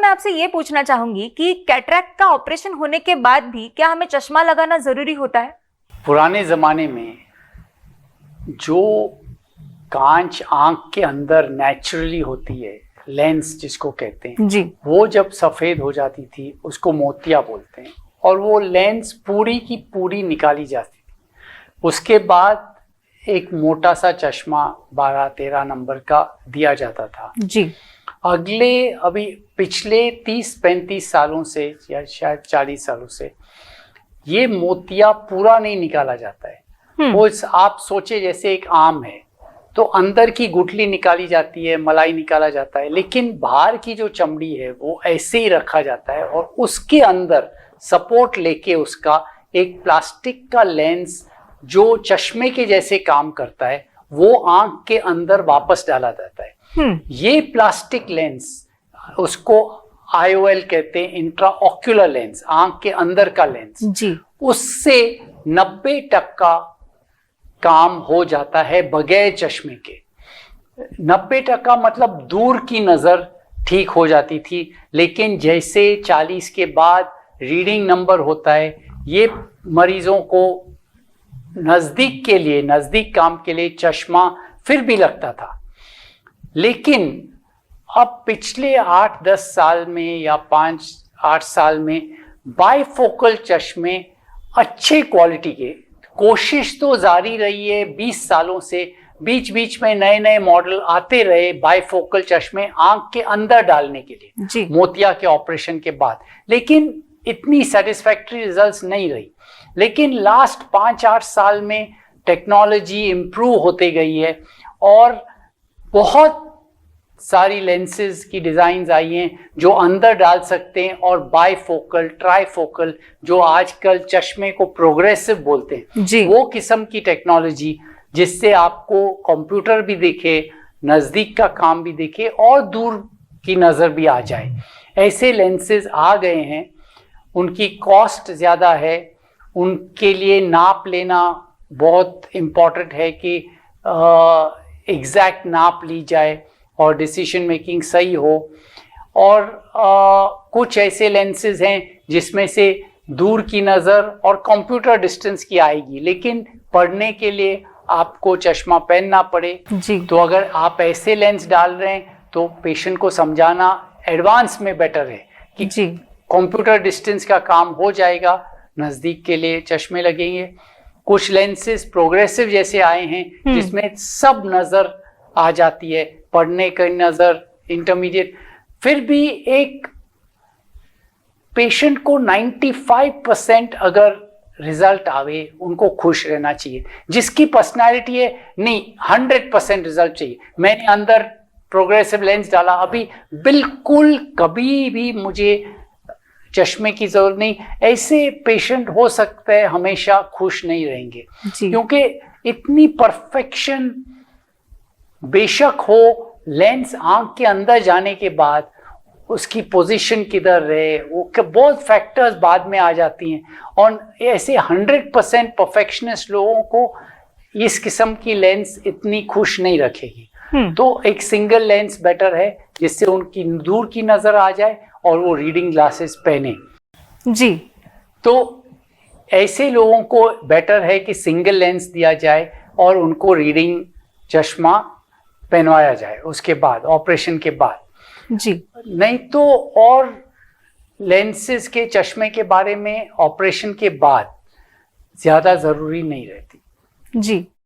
मैं आपसे ये पूछना चाहूंगी कि कैटरैक्ट का ऑपरेशन होने के बाद भी क्या हमें चश्मा लगाना जरूरी होता है? पुराने जमाने में जो कांच आंख के अंदर नेचुरली होती है, लेंस जिसको कहते हैं जी। वो जब सफेद हो जाती थी उसको मोतिया बोलते हैं, और वो लेंस पूरी की पूरी निकाली जाती थी। उसके बाद एक मोटा सा चश्मा 12-13 नंबर का दिया जाता था जी। अभी पिछले 30-35 सालों से या शायद 40 सालों से ये मोतिया पूरा नहीं निकाला जाता है। वो आप सोचे जैसे एक आम है तो अंदर की गुठली निकाली जाती है, मलाई निकाला जाता है, लेकिन बाहर की जो चमड़ी है वो ऐसे ही रखा जाता है और उसके अंदर सपोर्ट लेके उसका एक प्लास्टिक का लेंस जो चश्मे के जैसे काम करता है वो आंख के अंदर वापस डाला जाता है। ये प्लास्टिक लेंस, उसको IOL कहते हैं, इंट्राऑक्यूलर लेंस, आंख के अंदर का लेंस जी। उससे 90% काम हो जाता है बगैर चश्मे के। 90% मतलब दूर की नजर ठीक हो जाती थी, लेकिन जैसे 40 के बाद रीडिंग नंबर होता है, ये मरीजों को नजदीक काम के लिए चश्मा फिर भी लगता था। लेकिन अब पिछले 8-10 साल में या 5-8 साल में बाइफोकल चश्मे अच्छे क्वालिटी के, कोशिश तो जारी रही है 20 सालों से, बीच बीच में नए नए मॉडल आते रहे बाइफोकल चश्मे आंख के अंदर डालने के लिए मोतिया के ऑपरेशन के बाद, लेकिन इतनी सेटिस्फैक्टरी रिजल्ट्स नहीं रही। लेकिन लास्ट 5-8 साल में टेक्नोलॉजी इम्प्रूव होते गई है और बहुत सारी लेंसेज की डिजाइन्स आई हैं जो अंदर डाल सकते हैं, और बाइफोकल, ट्राइफोकल, जो आजकल चश्मे को प्रोग्रेसिव बोलते हैं, वो किस्म की टेक्नोलॉजी जिससे आपको कंप्यूटर भी दिखे, नजदीक का काम भी दिखे और दूर की नजर भी आ जाए, ऐसे लेंसेज आ गए हैं। उनकी कॉस्ट ज़्यादा है, उनके लिए नाप लेना बहुत इम्पॉर्टेंट है कि एग्जैक्ट नाप ली जाए और डिसीजन मेकिंग सही हो। और कुछ ऐसे लेंसेज हैं जिसमें से दूर की नज़र और कंप्यूटर डिस्टेंस की आएगी, लेकिन पढ़ने के लिए आपको चश्मा पहनना पड़े। तो अगर आप ऐसे लेंस डाल रहे हैं तो पेशेंट को समझाना एडवांस में बेटर है कि कंप्यूटर डिस्टेंस का काम हो जाएगा, नज़दीक के लिए चश्मे लगेंगे। कुछ लेंसेज प्रोग्रेसिव जैसे आए हैं जिसमें सब नज़र आ जाती है, पढ़ने की नज़र, इंटरमीडिएट। फिर भी एक पेशेंट को 95% अगर रिजल्ट आवे, उनको खुश रहना चाहिए। जिसकी पर्सनालिटी है नहीं 100% रिजल्ट चाहिए। मैंने अंदर प्रोग्रेसिव लेंस डाला, अभी बिल्कुल कभी भी मुझे चश्मे की जरूरत नहीं, ऐसे पेशेंट हो सकता है हमेशा खुश नहीं रहेंगे, क्योंकि इतनी परफेक्शन बेशक हो, लेंस आंख के अंदर जाने के बाद उसकी पोजीशन किधर रहे, वो बहुत फैक्टर्स बाद में आ जाती हैं, और ऐसे 100% परफेक्शनिस्ट लोगों को इस किस्म की लेंस इतनी खुश नहीं रखेगी। तो एक सिंगल लेंस बेटर है जिससे उनकी दूर की नजर आ जाए और वो रीडिंग ग्लासेस पहने। तो ऐसे लोगों को बेटर है कि सिंगल लेंस दिया जाए और उनको रीडिंग चश्मा पहनवाया जाए उसके बाद, ऑपरेशन के बाद। नहीं तो और लेंसेज के चश्मे के बारे में ऑपरेशन के बाद ज्यादा जरूरी नहीं रहती।